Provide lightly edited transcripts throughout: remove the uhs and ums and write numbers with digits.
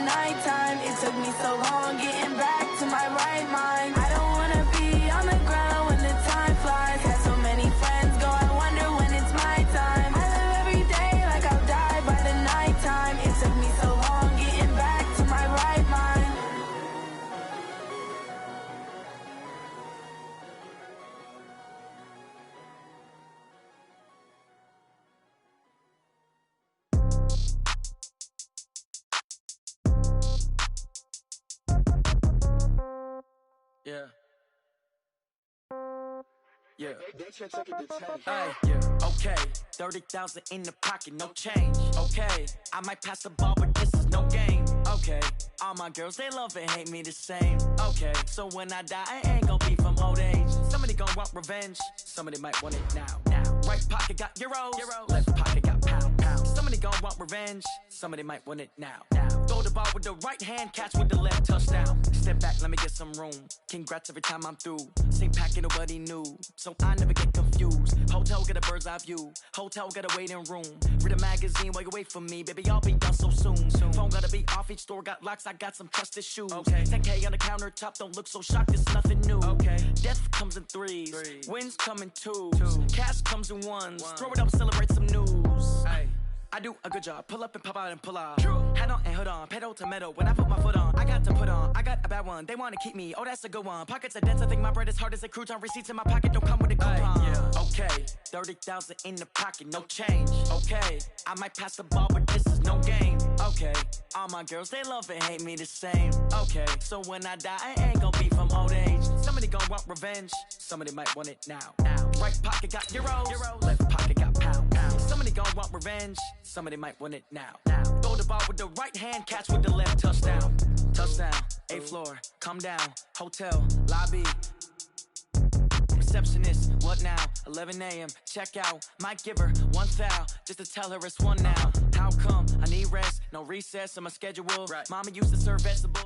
nighttime. It took me so long getting back to my right mind. I don't wanna be on the ground when the time flies. Had so many friends go, I wonder when it's my time. I live every day like I'll die by the nighttime. It took me so long getting back to my right mind. Yeah. Yeah. Hey, yeah. Okay. 30,000 in the pocket, no change. Okay. I might pass the ball, but this is no game. Okay. All my girls, they love and hate me the same. Okay. So when I die, I ain't gon' be from old age. Somebody gon' want revenge. Somebody might want it now. Right pocket got euros. Left pocket got pound. Somebody gon' want revenge. Somebody might want it now. Throw the ball with the right hand, catch with the left, touchdown. Step back, let me get some room. Congrats every time I'm through. Same packet, nobody knew. So I never get confused. Hotel get a bird's eye view. Hotel get a waiting room. Read a magazine while you wait for me. Baby, I'll be done so soon. Phone gotta be off, each store got locks. I got some trusted shoes. 10K on the countertop, don't look so shocked, it's nothing new. Death comes in threes. Wins come in twos. Cash comes in ones. Throw it up, celebrate some news. I do a good job. Pull up and pop out and pull out. Head on and hood on. Pedal to metal. When I put my foot on, I got to put on. I got a bad one. They want to keep me. Oh, that's a good one. Pockets are dense. I think my bread is hard as a crouton. Receipts in my pocket don't come with a coupon. Okay. 30,000 in the pocket. No change. Okay. I might pass the ball, but this is no game. Okay. All my girls, they love and hate me the same. Okay. So when I die, I ain't gonna be from old age. Somebody gon' want revenge. Somebody might want it now. Right pocket got euros. Left pocket got pound. Somebody gon' want revenge. Somebody might want it now. Throw the ball with the right hand, catch with the left, touchdown. Touchdown, 8th floor, come down. Hotel, lobby. Receptionist, what now? 11 a.m., check out. Might give her one foul, just to tell her it's one now. How come? I need rest, no recess on my schedule. Mama used to serve vegetables.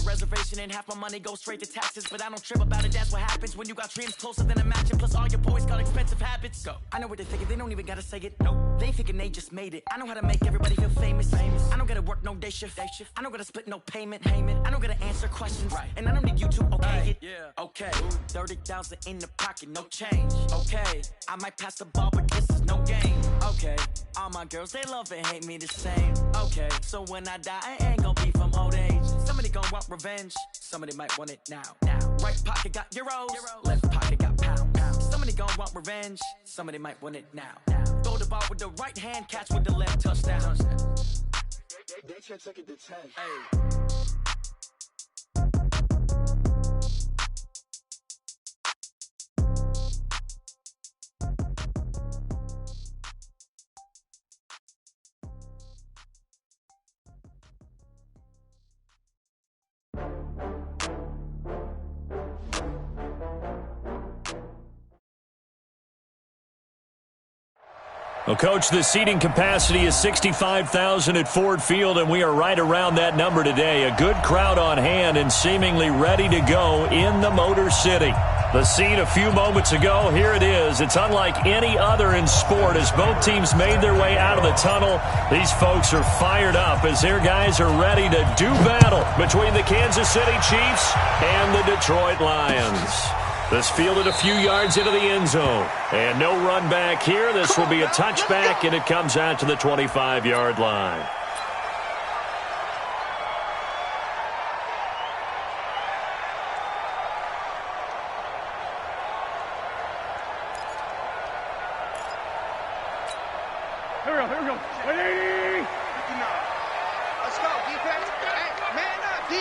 Reservation and half my money goes straight to taxes, but I don't trip about it. That's what happens when you got dreams closer than a matching. Plus all your boys got expensive habits. Go. I know what they're thinking, they don't even gotta say it. Nope. They thinking they just made it. I know how to make everybody feel famous. I don't gotta work no day shift. I don't gotta split no payment. I don't gotta answer questions. And I don't need you to okay it. Okay. 30,000 in the pocket, no change. Okay. I might pass the ball, but this is no game. Okay. All my girls, they love and hate me the same. Okay. So when I die, I ain't gonna be from old age. Somebody gon' want revenge. Somebody might want it now. Right pocket got euros. Left pocket got pound. Somebody gon' want revenge. Somebody might want it now. Throw the ball with the right hand, catch with the left, touchdown. They took it to 10. Hey. Well, Coach, the seating capacity is 65,000 at Ford Field, and we are right around that number today. A good crowd on hand and seemingly ready to go in the Motor City. The scene a few moments ago, here it is. It's unlike any other in sport as both teams made their way out of the tunnel. These folks are fired up as their guys are ready to do battle between the Kansas City Chiefs and the Detroit Lions. This fielded a few yards into the end zone. And no run back here. This will be a touchback, and it comes out to the 25-yard line. Here we go. 180. Let's go, defense. Hey, man up, D.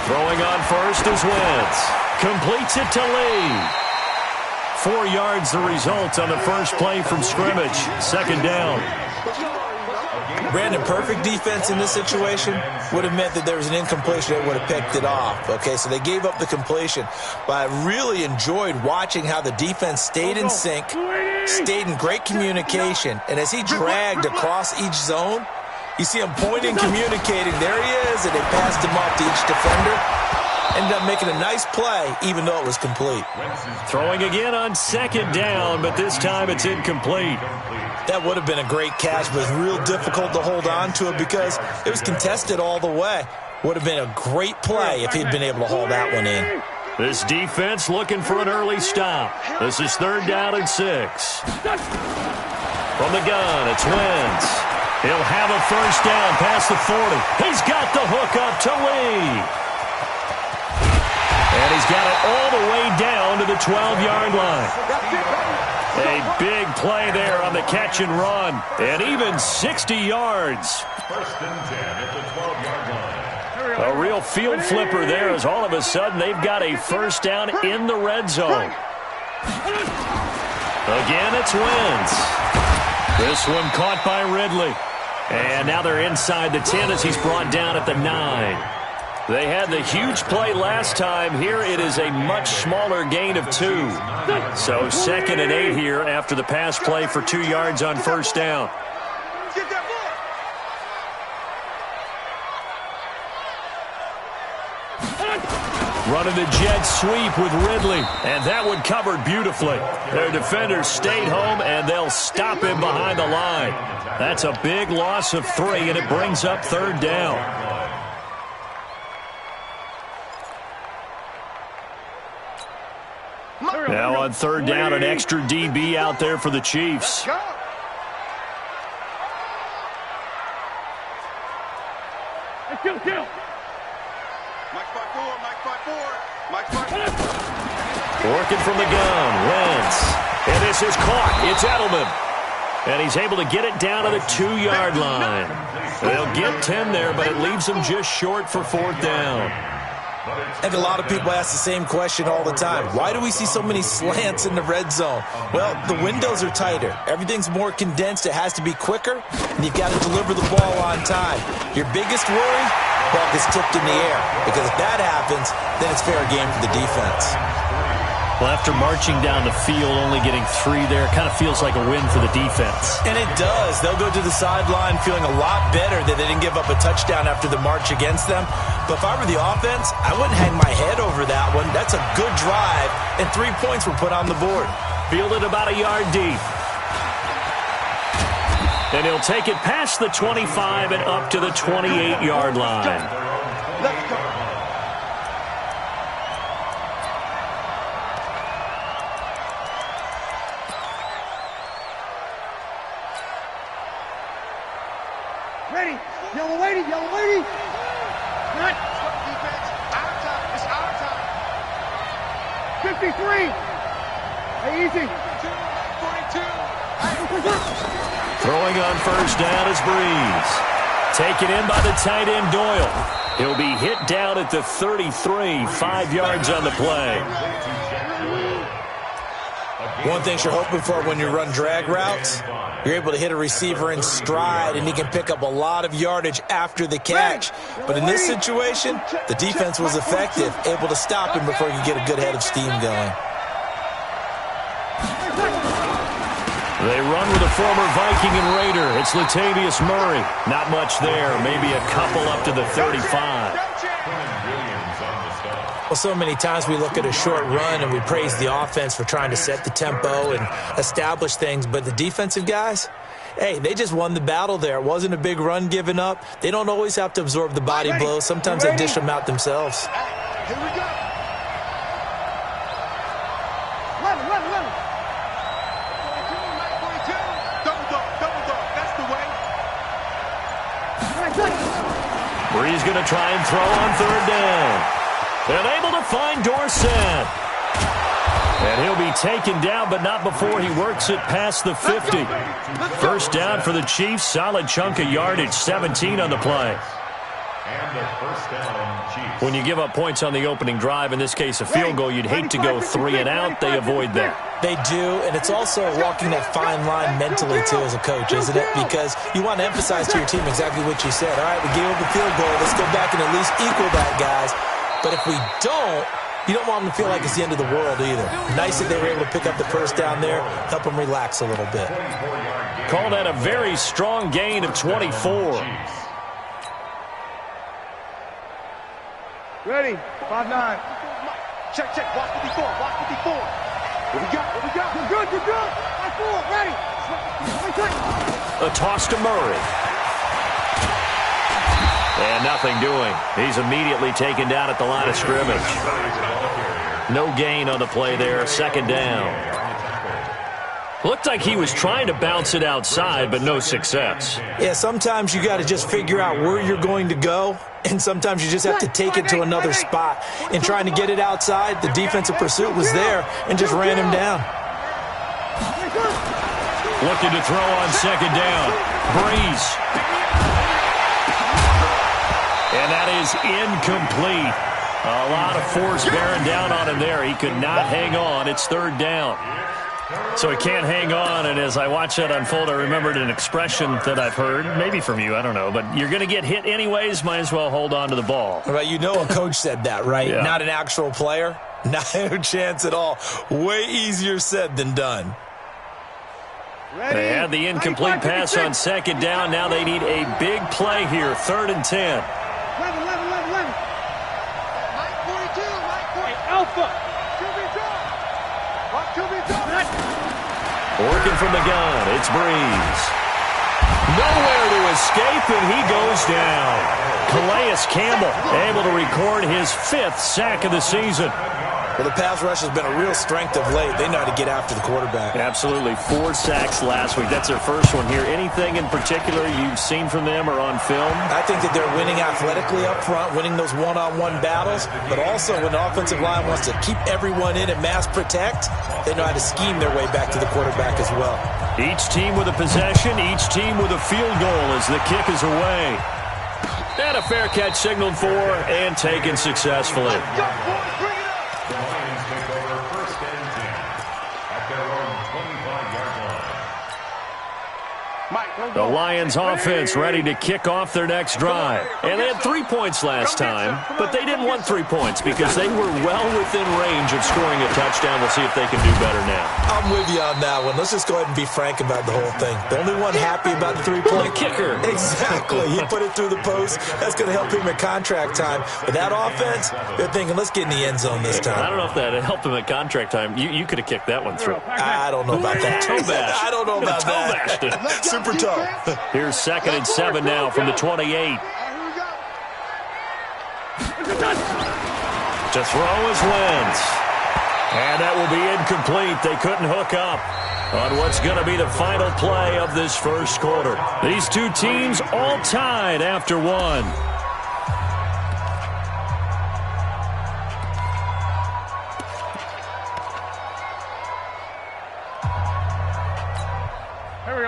Throwing on first is Wentz. Completes it to Lee. 4 yards the result on the first play from scrimmage. Second down. Brandon, perfect defense in this situation would have meant that there was an incompletion that would have picked it off. Okay, so they gave up the completion. But I really enjoyed watching how the defense stayed in sync, stayed in great communication. And as he dragged across each zone, you see him pointing, communicating. There he is, and they passed him off to each defender. Ended up making a nice play, even though it was complete. Throwing again on second down, but this time it's incomplete. That would have been a great catch, but it was real difficult to hold on to it because it was contested all the way. Would have been a great play if he'd been able to haul that one in. This defense looking for an early stop. This is 3rd down and 6. From the gun, it's Wentz. He'll have a first down past the 40. He's got the hook up to Lee. And he's got it all the way down to the 12-yard line. A big play there on the catch and run. And even 60 yards. 1st and 10 at the 12-yard line. A real field flipper there as all of a sudden they've got a first down in the red zone. Again, it's Wentz. This one caught by Ridley. And now they're inside the 10 as he's brought down at the 9. They had the huge play last time. Here it is a much smaller gain of 2. So 2nd and 8 here after the pass play for 2 yards on first down. Running the jet sweep with Ridley, and that one covered beautifully. Their defenders stayed home, and they'll stop him behind the line. That's a big loss of 3, and it brings up 3rd down. Now on 3rd down, an extra DB out there for the Chiefs. Kill. Working from the gun, Wentz. And this is caught. It's Edelman. And he's able to get it down to the 2-yard line. They'll get 10 there, but it leaves them just short for 4th down. I think a lot of people ask the same question all the time. Why do we see so many slants in the red zone? Well, the windows are tighter. Everything's more condensed. It has to be quicker, and you've got to deliver the ball on time. Your biggest worry? Ball gets tipped in the air, because if that happens, then it's fair game for the defense. Well, after marching down the field, only getting 3 there, kind of feels like a win for the defense. And it does. They'll go to the sideline feeling a lot better that they didn't give up a touchdown after the march against them. But if I were the offense, I wouldn't hang my head over that one. That's a good drive, and 3 points were put on the board. Fielded about a yard deep. And he'll take it past the 25 and up to the 28-yard line. Let's go. Ready. Yellow lady. Good. Defense, our time. It's our time. 53. Hey, easy. 42. Throwing on first down is Breeze. Taken in by the tight end Doyle. He'll be hit down at the 33, 5 yards on the play. One thing you're hoping for when you run drag routes, you're able to hit a receiver in stride, and he can pick up a lot of yardage after the catch. But in this situation, the defense was effective, able to stop him before he could get a good head of steam going. They run with a former Viking and Raider. It's Latavius Murray. Not much there, maybe a couple up to the 35. Well, so many times we look at a short run and we praise the offense for trying to set the tempo and establish things, but the defensive guys, hey, they just won the battle there. It wasn't a big run given up. They don't always have to absorb the body blows. Sometimes they dish them out themselves. Here we go. 11. 42. Double dog. That's the way. Breeze going to try and throw on third down. And able to find Dorsett. And he'll be taken down, but not before he works it past the 50. First down for the Chiefs. Solid chunk of yardage. 17 on the play. When you give up points on the opening drive, in this case a field goal, you'd hate to go 3 and out. They avoid that. They do, and it's also walking that fine line mentally, too, as a coach, isn't it? Because you want to emphasize to your team exactly what you said. All right, we gave up a field goal. Let's go back and at least equal that, guys. But if we don't, you don't want them to feel like it's the end of the world either. Nice that they were able to pick up the first down there, help them relax a little bit. Call that a very strong gain of 24. Ready. 5-9. Check. Watch the before. What we got? You're good. 5-4. Ready. A toss to Murray. And nothing doing. He's immediately taken down at the line of scrimmage. No gain on the play there. Second down. Looked like he was trying to bounce it outside, but no success. Yeah, sometimes you got to just figure out where you're going to go, and sometimes you just have to take it to another spot. In trying to get it outside, the defensive pursuit was there and just ran him down. Looking to throw on second down. Breeze. And that is incomplete. A lot of force bearing down on him there. He could not hang on. It's third down. So he can't hang on, and as I watch that unfold, I remembered an expression that I've heard, maybe from you, I don't know, but you're going to get hit anyways, might as well hold on to the ball. Right, you know a coach said that, right? Yeah. Not an actual player. Not a chance at all. Way easier said than done. They had the incomplete pass on second down. Now they need a big play here, 3rd and 10. 11. 42. Alpha. Working from the gun, it's Breeze. Nowhere to escape, and he goes down. Calais Campbell able to record his 5th sack of the season. Well, the pass rush has been a real strength of late. They know how to get after the quarterback. Absolutely. 4 sacks last week. That's their first one here. Anything in particular you've seen from them or on film? I think that they're winning athletically up front, winning those one-on-one battles, but also when the offensive line wants to keep everyone in and mass protect, they know how to scheme their way back to the quarterback as well. Each team with a possession, each team with a field goal as the kick is away. And a fair catch signaled for and taken successfully. The Lions offense ready to kick off their next drive. And they had 3 points last time, but they didn't want 3 points because they were well within range of scoring a touchdown. We'll see if they can do better now. I'm with you on that one. Let's just go ahead and be frank about the whole thing. The only one happy about the 3-point kicker. Exactly. He put it through the post. That's going to help him at contract time. But that offense, they're thinking, let's get in the end zone this time. I don't know if that helped him at contract time. You could have kicked that one through. I don't know about that. Toe bash. I don't know about that. Super tough. Here's 2nd and 7 now from the 28. To throw is Wentz. And that will be incomplete. They couldn't hook up on what's going to be the final play of this first quarter. These two teams all tied after one.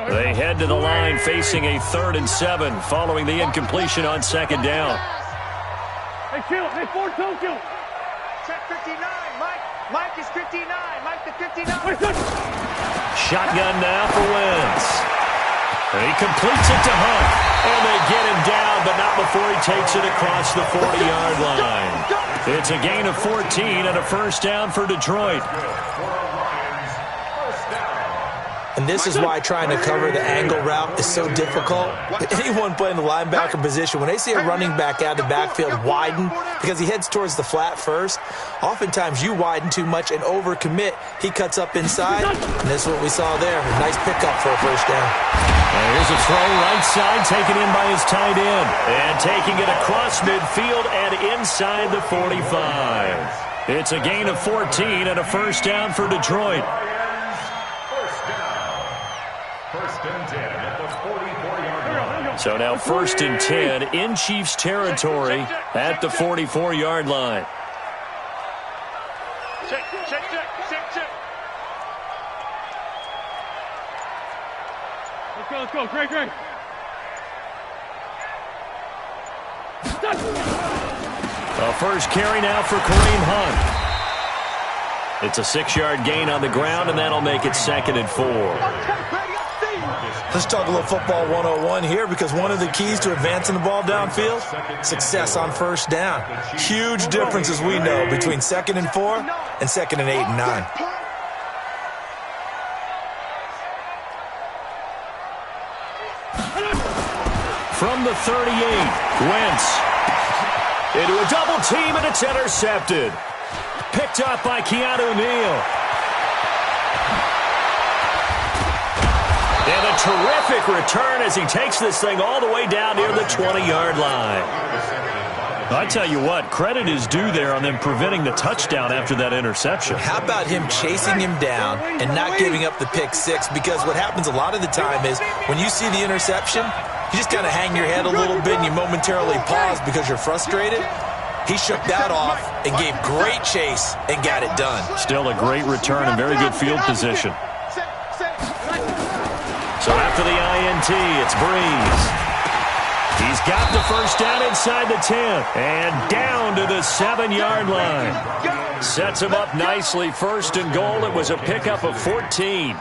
They head to the line facing a 3rd and 7 following the incompletion on second down. Hey, kill. Hey, 4 kill. Check 59, Mike. Mike is 59. Mike the 59. Shotgun now for Wentz. And he completes it to Hunt. And they get him down, but not before he takes it across the 40-yard line. It's a gain of 14 and a first down for Detroit. And this is why trying to cover the angle route is so difficult. Anyone playing the linebacker position, when they see a running back out of the backfield widen because he heads towards the flat first, oftentimes you widen too much and overcommit. He cuts up inside, and this is what we saw there. A nice pickup for a first down. And here's a throw right side, taken in by his tight end. And taking it across midfield and inside the 45. It's a gain of 14 and a first down for Detroit. So now 1st and 10 in Chiefs territory at the 44-yard line. Check. Let's go. Great. A first carry now for Kareem Hunt. It's a 6-yard gain on the ground, and that'll make it 2nd and 4. Let's talk a little football 101 here, because one of the keys to advancing the ball downfield, success on first down. Huge difference, as we know, between 2nd and 4 and 2nd and 8 and 9. From the 38, Wentz into a double team, and it's intercepted. Picked up by Keanu Neal. And a terrific return as he takes this thing all the way down near the 20-yard line. I tell you what, credit is due there on them preventing the touchdown after that interception. How about him chasing him down and not giving up the pick six? Because what happens a lot of the time is when you see the interception, you just kind of hang your head a little bit and you momentarily pause because you're frustrated. He shook that off and gave great chase and got it done. Still a great return and very good field position. So after the INT, it's Breeze. He's got the first down inside the 10 and down to the 7-yard line. Sets him up nicely. First and goal. It was a pickup of 14.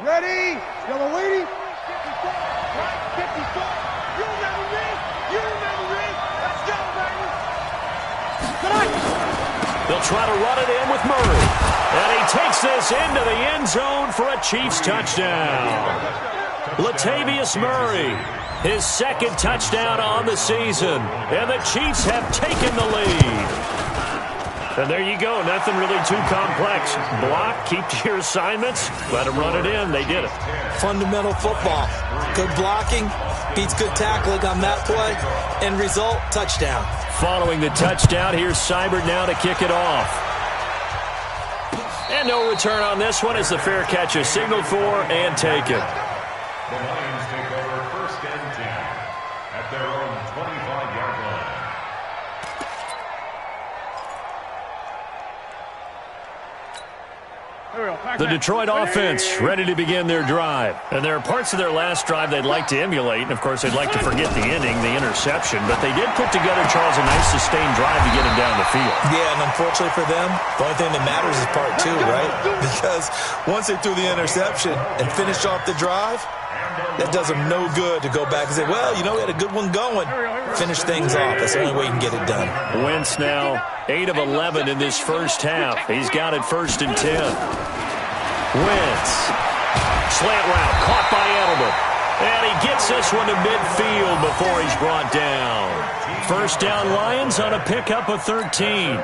Ready? Y'all waiting? 54. You remember me? You remember me? Let's go, baby. They'll try to run it in with Murray. And he takes this into the end zone for a Chiefs touchdown. Latavius Murray, his second touchdown on the season. And the Chiefs have taken the lead. And there you go. Nothing really too complex. Block, keep to your assignments, let them run it in. They did it. Fundamental football. Good blocking beats good tackling on that play. End result, touchdown. Following the touchdown, here's Seibert now to kick it off. And no return on this one as the fair catch is signaled for and taken. The Lions take over first and 10 at their own 25-yard line. The Detroit offense ready to begin their drive. And there are parts of their last drive they'd like to emulate. And, of course, they'd like to forget the inning, the interception. But they did put together, Charles, a nice sustained drive to get him down the field. Yeah, and unfortunately for them, the only thing that matters is part two, right? Because once they threw the interception and finished off the drive, that does them no good to go back and say, well, you know, we had a good one going. Finish things off. That's the only way you can get it done. Wentz now 8 of 11 in this first half. He's got it first and 10. Wentz. Slant route caught by Edelman. And he gets this one to midfield before he's brought down. First down Lions on a pickup of 13.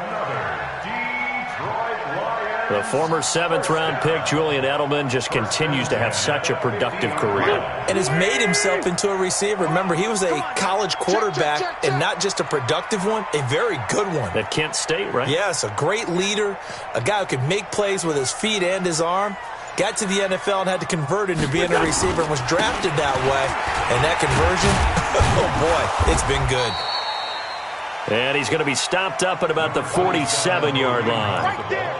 The former 7th-round pick, Julian Edelman, just continues to have such a productive career. And has made himself into a receiver. Remember, he was a college quarterback, and not just a productive one, a very good one. At Kent State, right? Yes, a great leader, a guy who could make plays with his feet and his arm. Got to the NFL and had to convert into being a receiver and was drafted that way. And that conversion, oh boy, it's been good. And he's going to be stopped up at about the 47-yard line.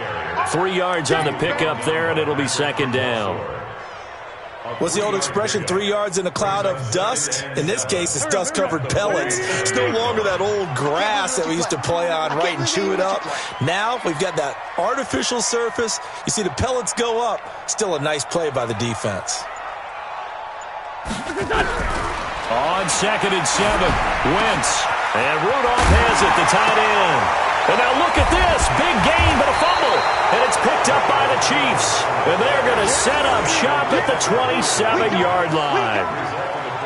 3 yards on the pickup there, and it'll be second down. What's the old expression, 3 yards in a cloud of dust? In this case, it's dust-covered pellets. It's no longer that old grass that we used to play on, right, and chew it up. Now we've got that artificial surface. You see the pellets go up. Still a nice play by the defense. On second and 7, Wentz. And Rudolph has it, the tight end. And now look at this. Big gain, but a fumble. And it's picked up by the Chiefs. And they're going to set up shop at the 27-yard line.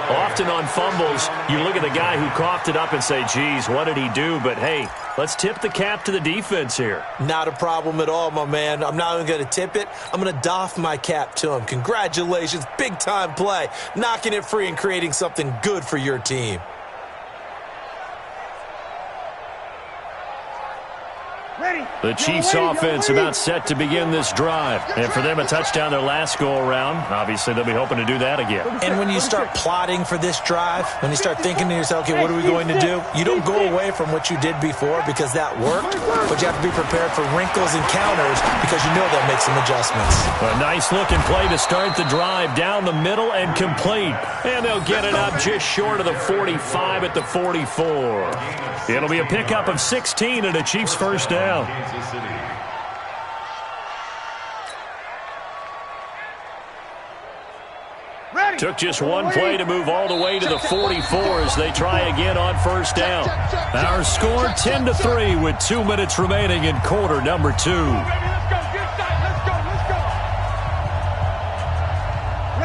Often on fumbles, you look at the guy who coughed it up and say, geez, what did he do? But, hey, let's tip the cap to the defense here. Not a problem at all, my man. I'm not even going to tip it. I'm going to doff my cap to him. Congratulations. Big-time play. Knocking it free and creating something good for your team. The Chiefs offense about set to begin this drive. And for them, a touchdown their last go-around. Obviously, they'll be hoping to do that again. And when you start plotting for this drive, when you start thinking to yourself, okay, what are we going to do? You don't go away from what you did before because that worked, but you have to be prepared for wrinkles and counters because you know they'll make some adjustments. A nice-looking play to start the drive down the middle and complete. And they'll get it up just short of the 45 at the 44. It'll be a pickup of 16 and a Chiefs first down. Took just one play to move all the way to the 44 as they try again on first down. Our score 10-3 with 2 minutes remaining in quarter number 2.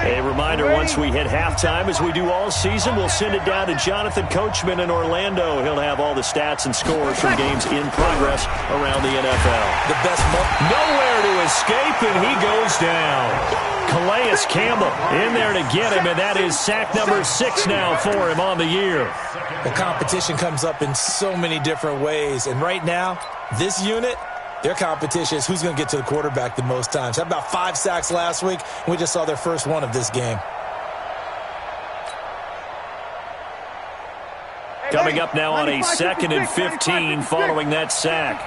A reminder, once we hit halftime, as we do all season, we'll send it down to Jonathan Coachman in Orlando. He'll have all the stats and scores from games in progress around the NFL. The best nowhere to escape, and he goes down. Calais Campbell in there to get him, and that is sack number 6 now for him on the year. The competition comes up in so many different ways, and right now, this unit, their competition is who's going to get to the quarterback the most times. Had about 5 sacks last week, and we just saw their first one of this game. Coming up now on a 2nd and 15 following that sack.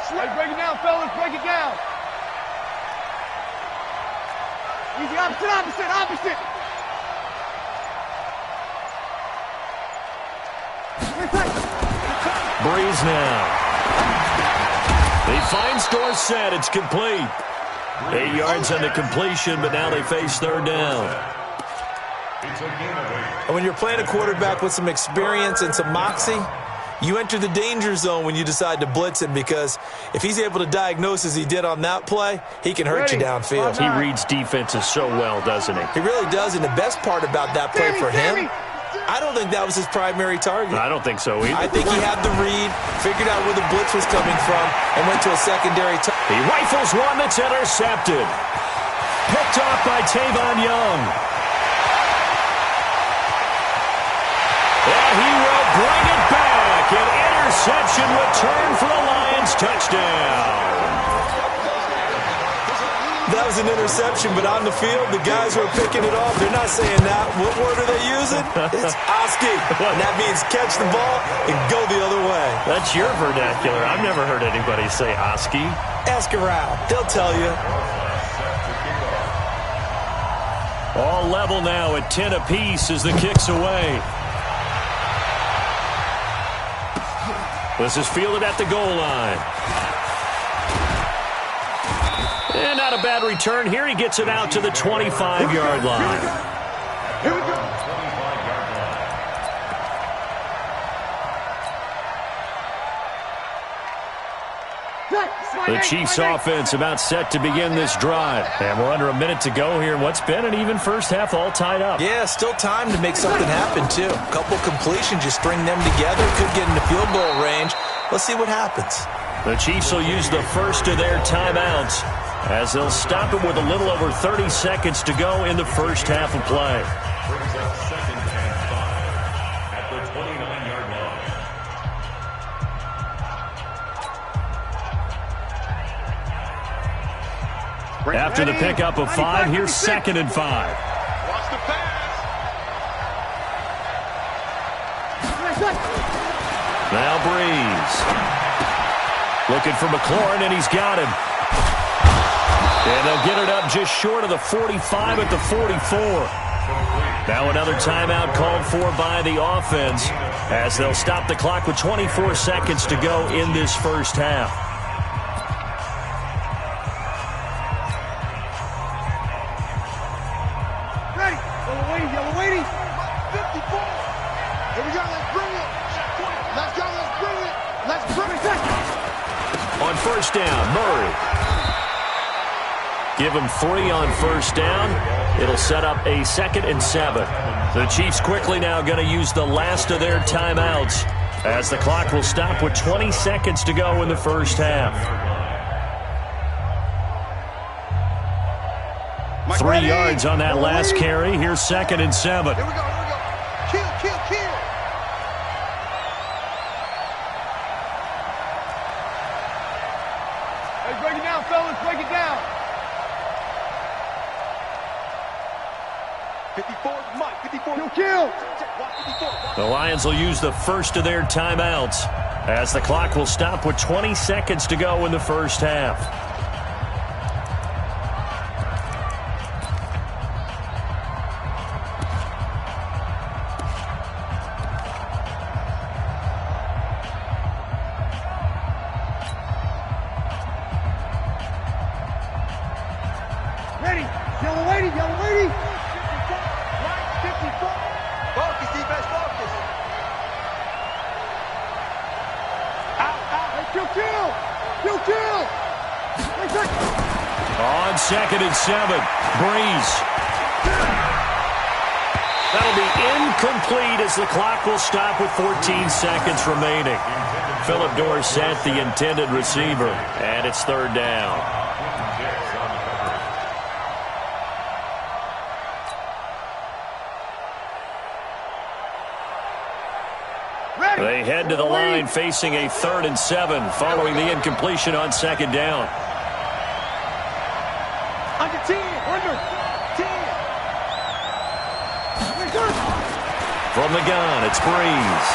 Hey, break it down, fellas. Break it down. Easy, opposite. Breeze now. He finds Dorsett. It's complete. 8 yards on the completion, but now they face 3rd down. And when you're playing a quarterback with some experience and some moxie, you enter the danger zone when you decide to blitz him, because if he's able to diagnose as he did on that play, he can hurt you downfield. He reads defenses so well, doesn't he? He really does, and the best part about that play for him, I don't think that was his primary target. I don't think so either. I think he had the read, figured out where the blitz was coming from, and went to a secondary target. He rifles one that's intercepted. Picked off by Tavon Young. And he will bring it back. An interception return for the Lions. Touchdown. That was an interception, but on the field, the guys who are picking it off, they're not saying that. What word are they using? It's Oski. And that means catch the ball and go the other way. That's your vernacular. I've never heard anybody say Oski. Ask around. They'll tell you. All level now at 10 apiece as the kick's away. This is fielded at the goal line. And not a bad return here. He gets it out to the 25-yard line. Here we go. The Chiefs offense about set to begin this drive. And we're under a minute to go here in what's been an even first half, all tied up. Yeah, still time to make something happen, too. A couple completions, you string them together, could get into field goal range. Let's see what happens. The Chiefs will use the first of their timeouts as they'll stop it with a little over 30 seconds to go in the first half of play. Brings up 2nd and 5 at the 29-yard line. After the pickup of 5, here's 2nd and 5. Watch the pass. Now Breeze. Looking for McLaurin, and he's got him. And they'll get it up just short of the 45 at the 44. Now another timeout called for by the offense as they'll stop the clock with 24 seconds to go in this first half. Ready. Yellow waiting. 54. Here we go. Let's bring it. Let's go. Let's bring it. On first down, Murray. Give him 3 on first down. It'll set up a 2nd and 7. The Chiefs quickly now going to use the last of their timeouts as the clock will stop with 20 seconds to go in the first half. 3 yards on that last carry. Here's 2nd and 7. Here we go. Kill. Hey, break it down, fellas. Break it down. 54, Mike. 54. Kill. The Lions will use the first of their timeouts as the clock will stop with 20 seconds to go in the first half. Ready. Yellow waiting. 54. Focus, defense, focus. Out. Hey, kill. On 2nd and 7. Breeze. That'll be incomplete as the clock will stop with 14 seconds remaining. Philip Dorsett, the intended receiver, and it's 3rd down. They head to the line facing a 3rd and 7 following the incompletion on 2nd down. Under 10, under 10. From the gun, it's Breeze.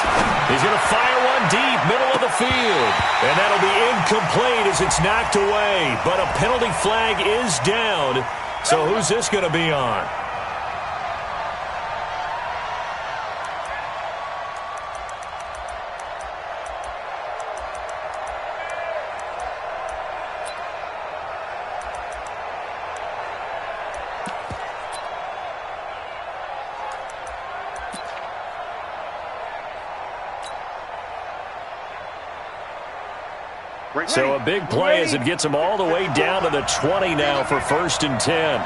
He's going to fire one deep, middle of the field. And that'll be incomplete as it's knocked away. But a penalty flag is down. So who's this going to be on? So a big play as it gets them all the way down to the 20 now for 1st and 10.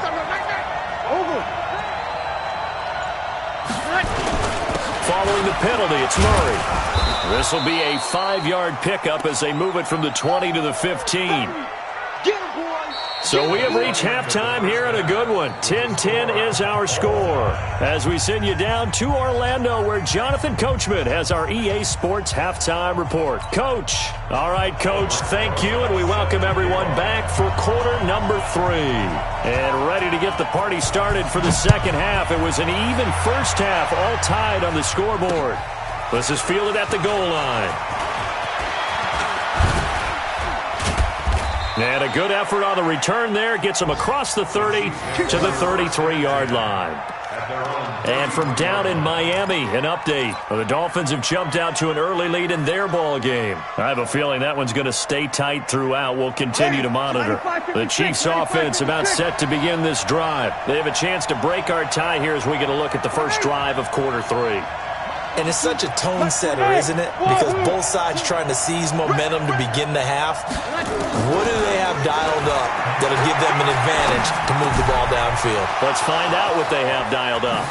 Following the penalty, it's Murray. This will be a 5-yard pickup as they move it from the 20 to the 15. So we have reached halftime here in a good one. 10-10 is our score. As we send you down to Orlando where Jonathan Coachman has our EA Sports halftime report. Coach. All right, Coach, thank you, and we welcome everyone back for quarter number 3. And ready to get the party started for the second half. It was an even first half, all tied on the scoreboard. This is fielded at the goal line. And a good effort on the return there. Gets them across the 30 to the 33-yard line. And from down in Miami, an update. The Dolphins have jumped out to an early lead in their ball game. I have a feeling that one's going to stay tight throughout. We'll continue to monitor. The Chiefs' offense about set to begin this drive. They have a chance to break our tie here as we get a look at the first drive of quarter 3. And it's such a tone setter, isn't it? Because both sides trying to seize momentum to begin the half. What do they have dialed up that'll give them an advantage to move the ball downfield? Let's find out what they have dialed up.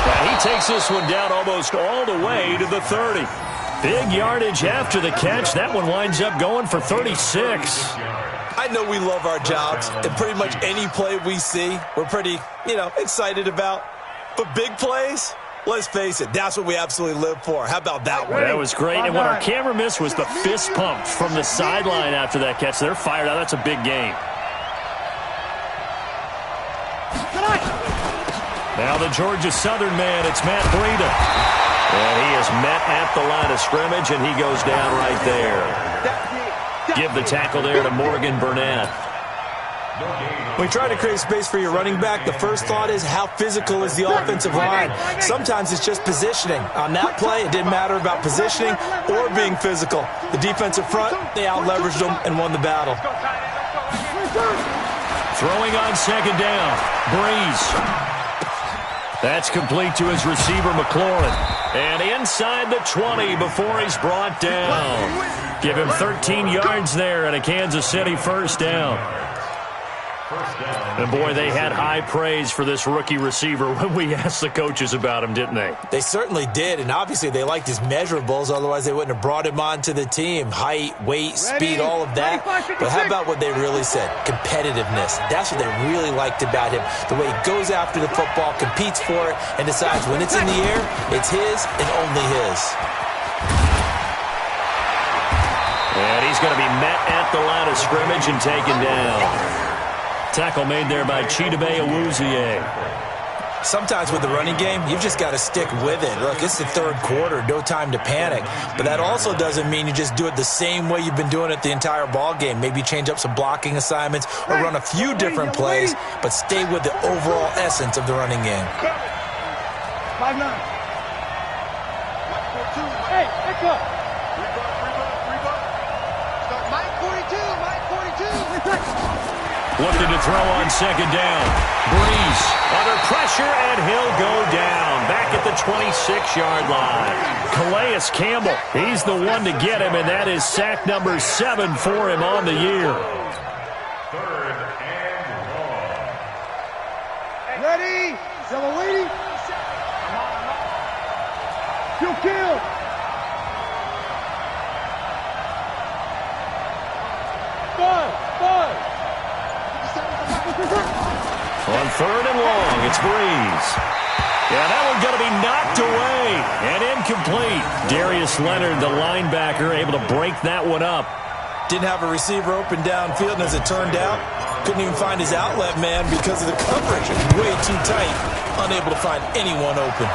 And he takes this one down almost all the way to the 30. Big yardage after the catch. That one winds up going for 36. I know we love our jobs, and pretty much any play we see, we're pretty, excited about. But big plays? Let's face it, that's what we absolutely live for. How about that one? That was great. And what our camera missed was the fist pump from the sideline after that catch. They're fired out. That's a big game. Now the Georgia Southern man, it's Matt Breida. And he is met at the line of scrimmage, and he goes down right there. Give the tackle there to Morgan Burnett. When you try to create space for your running back, the first thought is how physical is the offensive line. Sometimes it's just positioning. On that play, it didn't matter about positioning or being physical. The defensive front, they out-leveraged them and won the battle. Throwing on 2nd down. Breeze. That's complete to his receiver, McLaurin. And inside the 20 before he's brought down. Give him 13 yards there and a Kansas City first down. And, boy, they had high praise for this rookie receiver when we asked the coaches about him, didn't they? They certainly did, and obviously they liked his measurables. Otherwise, they wouldn't have brought him onto the team. Height, weight, speed, all of that. But how about what they really said? Competitiveness. That's what they really liked about him. The way he goes after the football, competes for it, and decides when it's in the air, it's his and only his. And he's going to be met at the line of scrimmage and taken down. Tackle made there by Chidobe Awuzie. Sometimes with the running game, you've just got to stick with it. Look, it's the 3rd quarter, no time to panic. But that also doesn't mean you just do it the same way you've been doing it the entire ball game. Maybe change up some blocking assignments or run a few different plays, but stay with the overall essence of the running game. 5-9. Hey, back up. Start Mike 42, Mike 42. Looking to throw on 2nd down. Breeze under pressure, and he'll go down. Back at the 26-yard line. Calais Campbell, he's the one to get him, and that is sack number 7 for him on the year. 3rd and Ready? Yellow waiting. You kill. Five. On third and long, it's Breeze. Yeah, that one's going to be knocked away and incomplete. Darius Leonard, the linebacker, able to break that one up. Didn't have a receiver open downfield, and as it turned out, couldn't even find his outlet man because of the coverage. Way too tight, unable to find anyone open.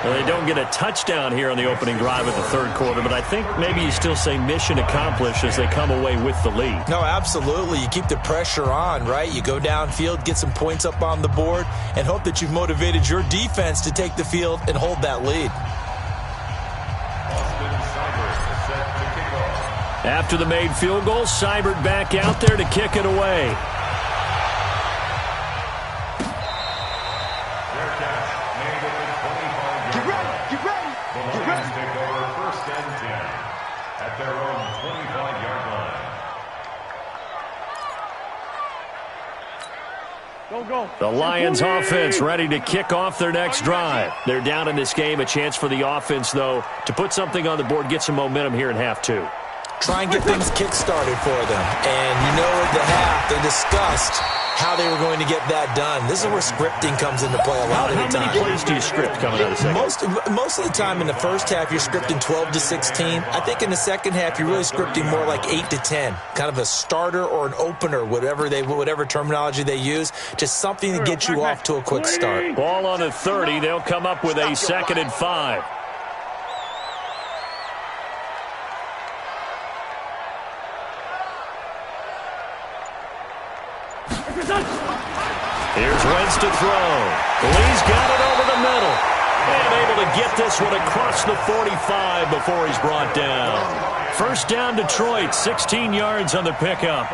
Well, they don't get a touchdown here on the opening drive of the third quarter, but I think maybe you still say mission accomplished as they come away with the lead. No, absolutely. You keep the pressure on, right? You go downfield, get some points up on the board, and hope that you've motivated your defense to take the field and hold that lead. After the made field goal, Seibert back out there to kick it away. The Lions offense ready to kick off their next drive. They're down in this game. A chance for the offense, though, to put something on the board, get some momentum here in half two. Try and get things kick-started for them. And you know at the half, they discussed how they were going to get that done. This is where scripting comes into play a lot of the time. How many plays do you script coming out of the second? Most of the time in the first half, you're scripting 12 to 16. I think in the second half, you're really scripting more like 8 to 10. Kind of a starter or an opener, whatever terminology they use. Just something to get you off to a quick start. Ball on the 30. They'll come up with a 2nd and 5. Here's Wentz to throw. Lee's got it over the middle. And able to get this one across the 45 before he's brought down. First down, Detroit. 16 yards on the pickup.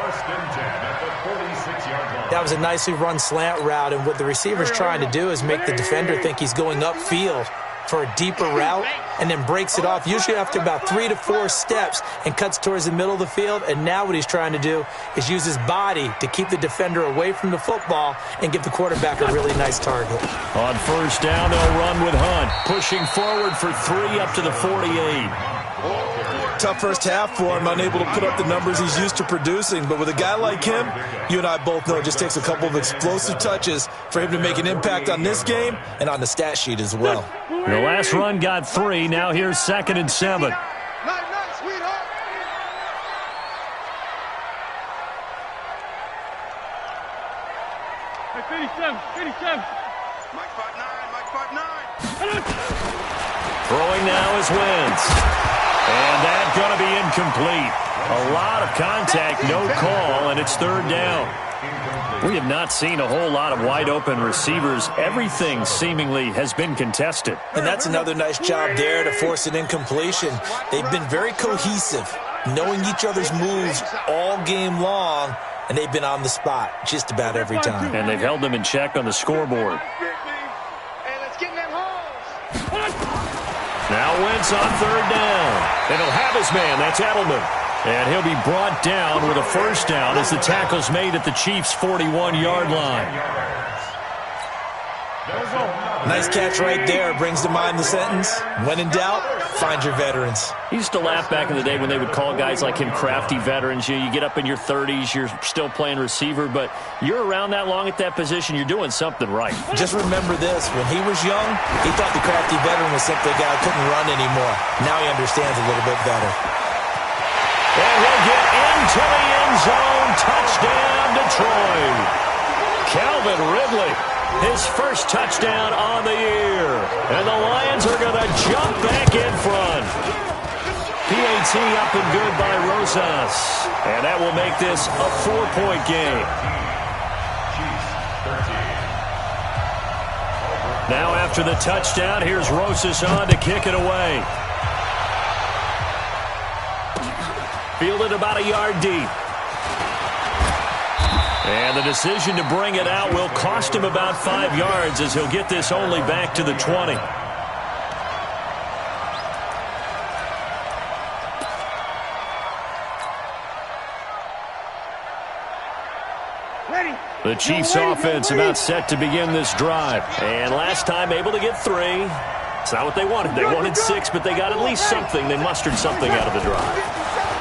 That was a nicely run slant route, and what the receiver's trying to do is make the defender think he's going upfield for a deeper route, and then breaks it off, usually after about 3 to 4 steps, and cuts towards the middle of the field. And now what he's trying to do is use his body to keep the defender away from the football and give the quarterback a really nice target. On first down, they'll run with Hunt, pushing forward for 3 up to the 48. Tough first half for him, unable to put up the numbers he's used to producing. But with a guy like him, you and I both know it just takes a couple of explosive touches for him to make an impact on this game and on the stat sheet as well. The last run got 3. Now here's 2nd and 7. Night, sweetheart. Hey, 57. Mike 5'9", Mike 5'9". Throwing now is Wentz. And that's going to be incomplete. A lot of contact, no call, and it's 3rd down. We have not seen a whole lot of wide-open receivers. Everything seemingly has been contested. And that's another nice job there to force an incompletion. They've been very cohesive, knowing each other's moves all game long, and they've been on the spot just about every time. And they've held them in check on the scoreboard. Now Wentz on 3rd down. And he'll have his man. That's Edelman. And he'll be brought down with a first down as the tackle's made at the Chiefs' 41-yard line. Nice catch right there. Brings to mind the sentence, when in doubt, find your veterans. He used to laugh back in the day when they would call guys like him crafty veterans. You get up in your 30s, you're still playing receiver, but you're around that long at that position, you're doing something right. Just remember this. When he was young, he thought the crafty veteran was simply a guy who couldn't run anymore. Now he understands a little bit better. And he'll get into the end zone. Touchdown, Detroit. Calvin Ridley. His first touchdown on the year. And the Lions are going to jump back in front. PAT up and good by Rosas. And that will make this a 4-point game. Now after the touchdown, here's Rosas on to kick it away. Fielded about a yard deep. And the decision to bring it out will cost him about 5 yards as he'll get this only back to the 20. The Chiefs offense about set to begin this drive. And last time able to get 3. It's not what they wanted. They wanted 6, but they got at least something. They mustered something out of the drive.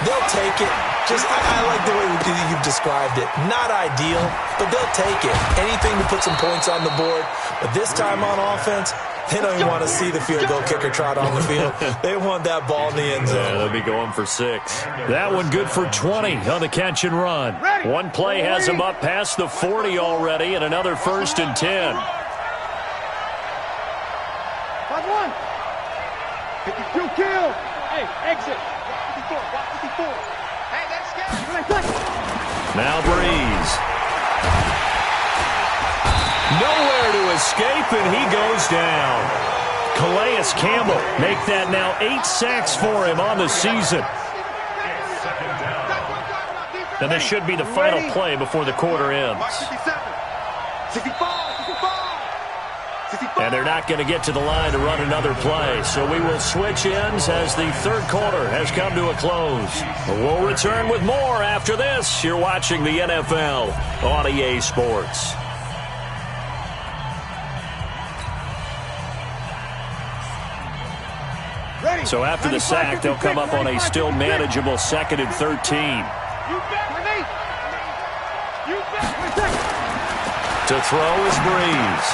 They'll take it. I like the way you've described it. Not ideal, but they'll take it. Anything to put some points on the board. But this time on offense, they don't even want to see the field goal kicker trot on the field. They want that ball in the end zone. Yeah, they'll be going for 6. That one good for 20 on the catch and run. One play has him up past the 40 already, and another 1st and 10. 5-1. 52 kill. Hey, exit. 54. 54. Hey, that's good. Now Breeze. Nowhere to escape, and he goes down. Calais Campbell make that now 8 sacks for him on the season. And this should be the final play before the quarter ends. 65. And they're not going to get to the line to run another play. So we will switch ends as the third quarter has come to a close. We'll return with more after this. You're watching the NFL on EA Sports. So after the sack, they'll come up on a still manageable 2nd and 13. To throw is Breeze.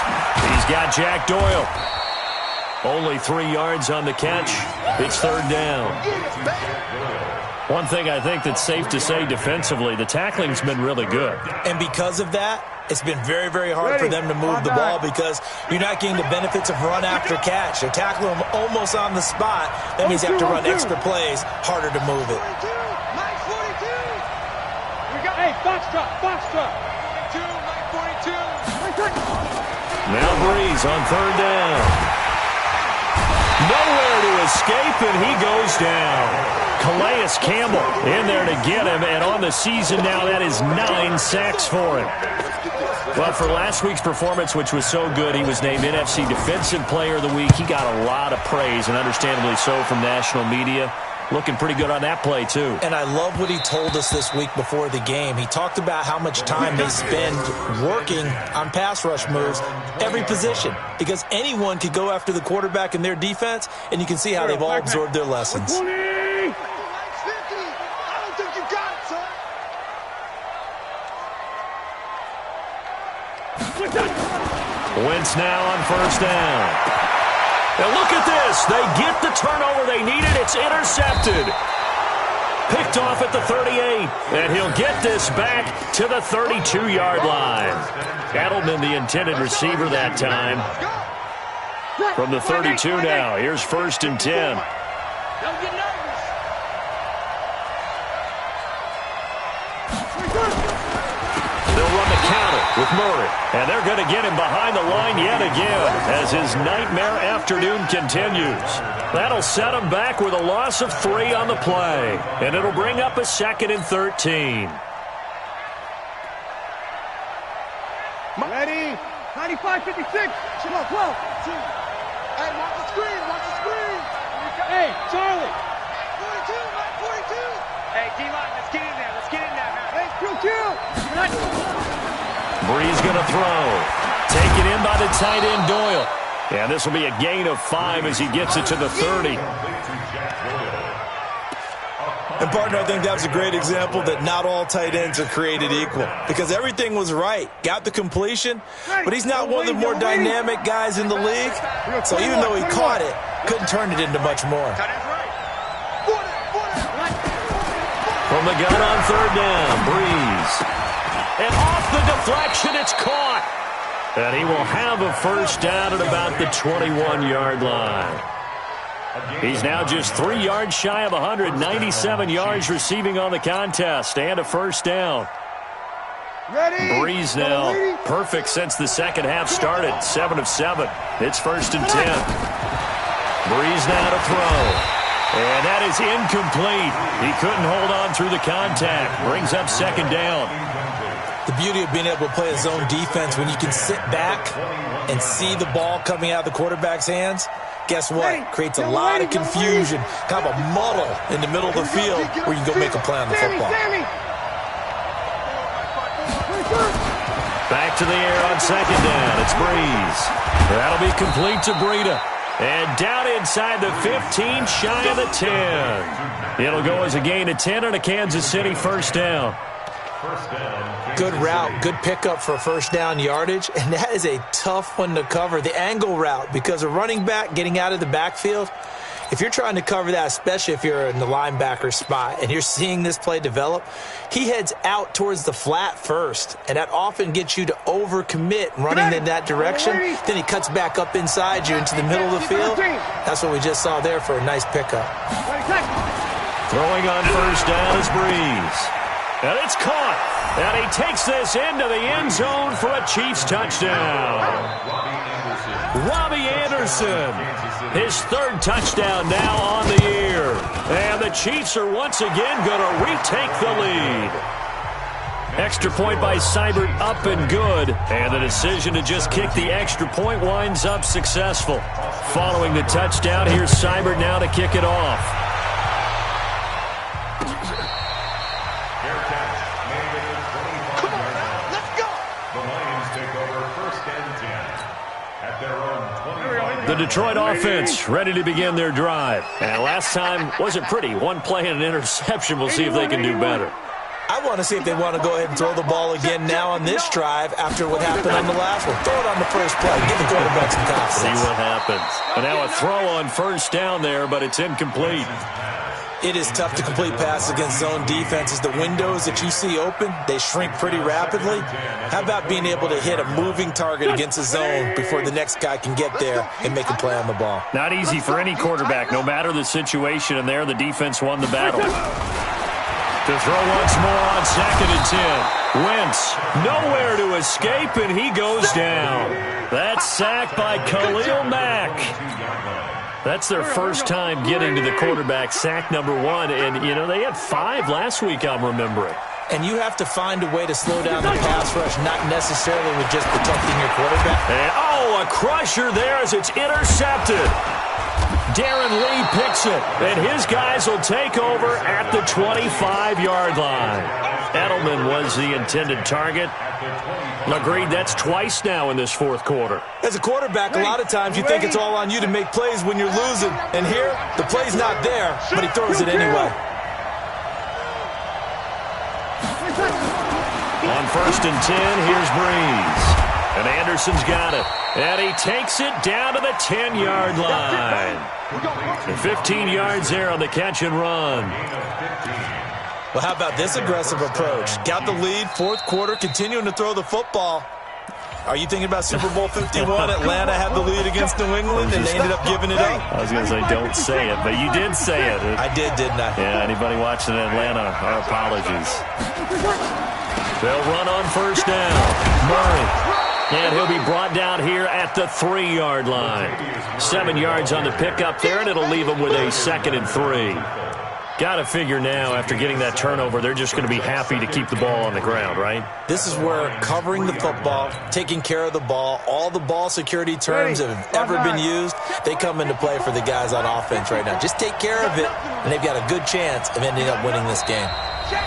He's got Jack Doyle. Only 3 yards on the catch. It's 3rd down. One thing I think that's safe to say defensively, the tackling's been really good. And because of that, it's been very, very hard for them to move the ball because you're not getting the benefits of run after catch. They're tackling them almost on the spot. That means you have to run extra plays, harder to move it. Hey, box drop. 42. Now Breeze on 3rd down. Nowhere to escape, and he goes down. Calais Campbell in there to get him, and on the season now, that is 9 sacks for him. Well, for last week's performance, which was so good, he was named NFC Defensive Player of the Week. He got a lot of praise, and understandably so, from national media. Looking pretty good on that play, too. And I love what he told us this week before the game. He talked about how much time they spend working on pass rush moves, every position, because anyone could go after the quarterback in their defense, and you can see how they've all absorbed their lessons. I don't think you got it, son. Wentz now on 1st down. Now look at this. They get the turnover they needed. It's intercepted. Picked off at the 38. And he'll get this back to the 32-yard line. Edelman, the intended receiver that time. From the 32 now. Here's 1st and 10. Don't get nervous. They'll run the counter with Murray. And they're going to get him behind the line yet again as his nightmare afternoon continues. That'll set him back with a loss of 3 on the play. And it'll bring up a 2nd and 13. Ready? 95-56. 12. Hey, watch the screen. Hey, Charlie. 42, Mike, 42. Hey, D-line, let's get in there. Hey, kill. Breeze going to throw. Taken in by the tight end, Doyle. And this will be a gain of 5 as he gets it to the 30. And, partner, I think that was a great example that not all tight ends are created equal because everything was right. Got the completion, but he's not one of the more dynamic guys in the league. So even though he caught it, couldn't turn it into much more. From the gun on 3rd down, Breeze. And off the deflection, it's caught. And he will have a 1st down at about the 21-yard line. He's now just 3 yards shy of 197 yards receiving on the contest and a 1st down. Breeze now perfect since the second half started. 7 of 7. It's 1st and 10. Breeze now to throw. And that is incomplete. He couldn't hold on through the contact. Brings up 2nd down. The beauty of being able to play a zone defense when you can sit back and see the ball coming out of the quarterback's hands, guess what? Creates a lot of confusion, kind of a muddle in the middle of the field where you can go make a play on the football. back to the air on second down. It's Breeze. That'll be complete to Breida. And down inside the 15, shy of the 10. It'll go as a gain of 10 and a Kansas City first down. Good route, good pickup for first down yardage, and that is a tough one to cover, the angle route, because a running back getting out of the backfield, if you're trying to cover that, especially if you're in the linebacker spot and you're seeing this play develop, he heads out towards the flat first, and that often gets you to overcommit running in that direction. Then he cuts back up inside you into the middle of the field. That's what we just saw there for a nice pickup. Throwing on first down is Breeze. And it's caught. And he takes this into the end zone for a Chiefs touchdown. Robbie Anderson, his third touchdown now on the year. And the Chiefs are once again going to retake the lead. Extra point by Seibert up and good. And the decision to just kick the extra point winds up successful. Following the touchdown, here's Seibert now to kick it off. The Detroit offense ready to begin their drive. And last time wasn't pretty. One play and an interception. We'll see if they can do better. I want to see if they want to go ahead and throw the ball again now on this drive after what happened on the last one. Throw it on the first play. Give the quarterback some confidence. See what happens. And now a throw on first down there, but it's incomplete. It is tough to complete passes against zone defenses. The windows that you see open, they shrink pretty rapidly. How about being able to hit a moving target against a zone before the next guy can get there and make a play on the ball? Not easy for any quarterback, no matter the situation. And there, the defense won the battle. To throw once more on second and 10. Wentz, nowhere to escape, and he goes down. That's sacked by Khalil Mack. That's their first time getting to the quarterback, sack number 1. And, you know, they had 5 last week, I'm remembering. And you have to find a way to slow down the pass rush, not necessarily with just protecting your quarterback. And, a crusher there as it's intercepted. Darren Lee picks it, and his guys will take over at the 25-yard line. Edelman was the intended target. Agreed, that's twice now in this fourth quarter. As a quarterback, a lot of times you think it's all on you to make plays when you're losing. And here, the play's not there, but he throws it anyway. On first and 10, here's Breeze. And Anderson's got it. And he takes it down to the 10-yard line. 15 yards there on the catch and run. Well, how about this aggressive approach? Got the lead, fourth quarter, continuing to throw the football. Are you thinking about Super Bowl 51? Atlanta had the lead against New England, and they ended up giving it up. I was going to say, don't say it, but you did say it. I did, didn't I? Yeah, anybody watching Atlanta, our apologies. They'll run on first down. Murray. And he'll be brought down here at the 3-yard line. 7 yards on the pickup there, and it'll leave him with a 2nd and 3. Got to figure now, after getting that turnover, they're just going to be happy to keep the ball on the ground, right? This is where covering the football, taking care of the ball, all the ball security terms that have ever been used, they come into play for the guys on offense right now. Just take care of it, and they've got a good chance of ending up winning this game.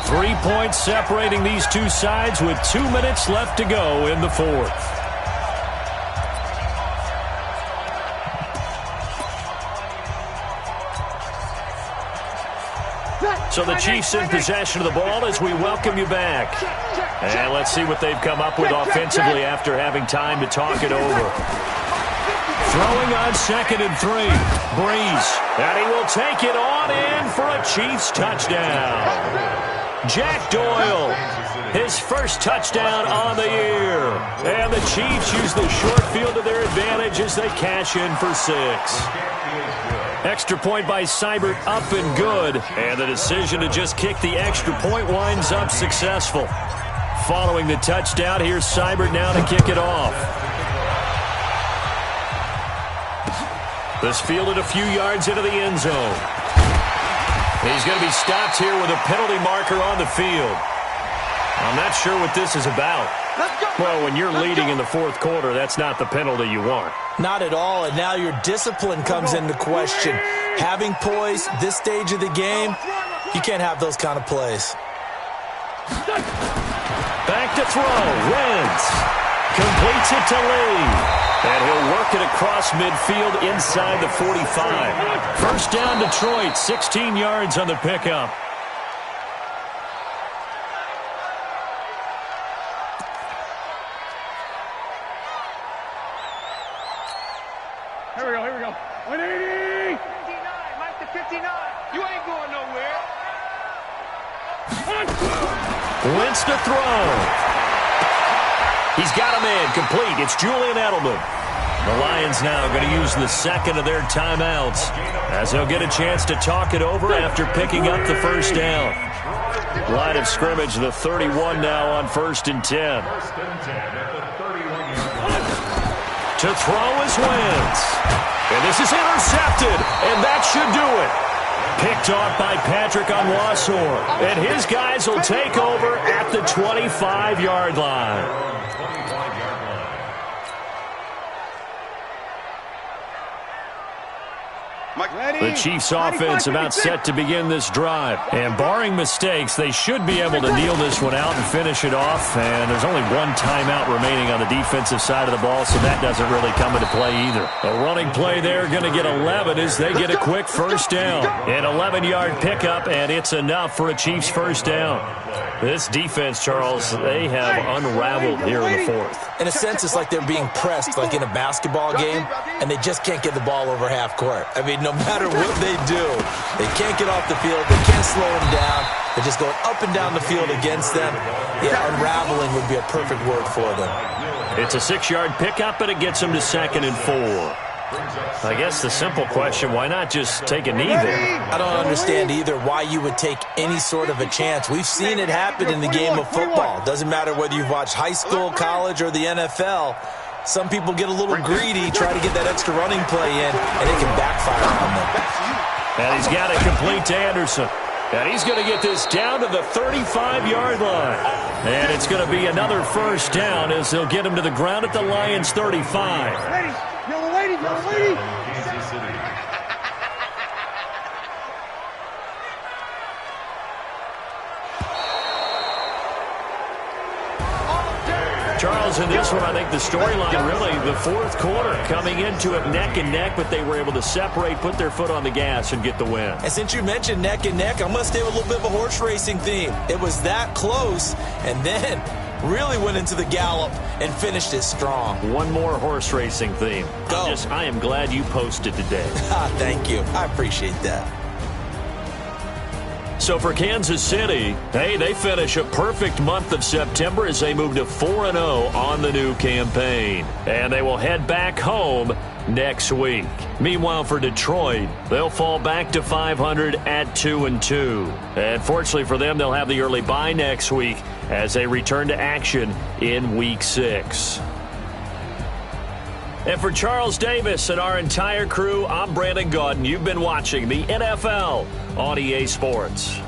3 points separating these two sides with 2 minutes left to go in the fourth. So the Chiefs in possession of the ball as we welcome you back. And let's see what they've come up with offensively after having time to talk it over. Throwing on 2nd and 3. Breeze. And he will take it on in for a Chiefs touchdown. Jack Doyle, his first touchdown on the year. And the Chiefs use the short field to their advantage as they cash in for 6. Extra point by Seibert up and good. And the decision to just kick the extra point winds up successful. Following the touchdown, here's Seibert now to kick it off. This fielded a few yards into the end zone. He's going to be stopped here with a penalty marker on the field. I'm not sure what this is about. Well, when you're leading in the fourth quarter, that's not the penalty you want. Not at all, and now your discipline comes into question. Having poise this stage of the game, you can't have those kind of plays. Back to throw. Wentz. Completes it to Lee. And he'll work it across midfield inside the 45. First down, Detroit, 16 yards on the pickup. Here we go. 180! 59, Mike to 59. You ain't going nowhere. Wentz to throw. He's got a man complete. It's Julian Edelman. The Lions now going to use the second of their timeouts as they'll get a chance to talk it over after picking up the first down. Line of scrimmage, the 31 now on 1st and 10. To throw is Wentz. And this is intercepted, and that should do it. Picked off by Patrick Onwuasor. And his guys will take over at the 25-yard line. The Chiefs' offense about set to begin this drive. And barring mistakes, they should be able to kneel this one out and finish it off. And there's only one timeout remaining on the defensive side of the ball, so that doesn't really come into play either. A running play there going to get 11 as they get a quick first down. An 11-yard pickup, and it's enough for a Chiefs first down. This defense, Charles, they have unraveled here in the fourth. In a sense, it's like they're being pressed like in a basketball game, and they just can't get the ball over half court. I mean, no matter what they do, they can't get off the field. They can't slow them down. They're just going up and down the field against them. Yeah, unraveling would be a perfect word for them. It's a 6-yard pickup, and it gets them to 2nd and 4. I guess the simple question, why not just take a knee there? I don't understand either why you would take any sort of a chance. We've seen it happen in the game of football. Doesn't matter whether you've watched high school, college, or the NFL. Some people get a little greedy, try to get that extra running play in, and it can backfire on them. And he's got it complete to Anderson. And he's going to get this down to the 35-yard line. And it's going to be another first down as they'll get him to the ground at the Lions' 35. Yellow lady. Charles, in this one, I think the storyline really, the fourth quarter, coming into it neck and neck, but they were able to separate, put their foot on the gas, and get the win. And since you mentioned neck and neck, I'm going to stay with a little bit of a horse racing theme. It was that close, and then really went into the gallop and finished it strong. One more horse racing theme. Go. I am glad you posted today. Thank you. I appreciate that. So for Kansas City, hey, they finish a perfect month of September as they move to 4-0 on the new campaign. And they will head back home next week. Meanwhile, for Detroit, they'll fall back to 500 at 2-2. And fortunately for them, they'll have the early bye next week as they return to action in Week 6. And for Charles Davis and our entire crew, I'm Brandon Gaudin. You've been watching the NFL on EA Sports.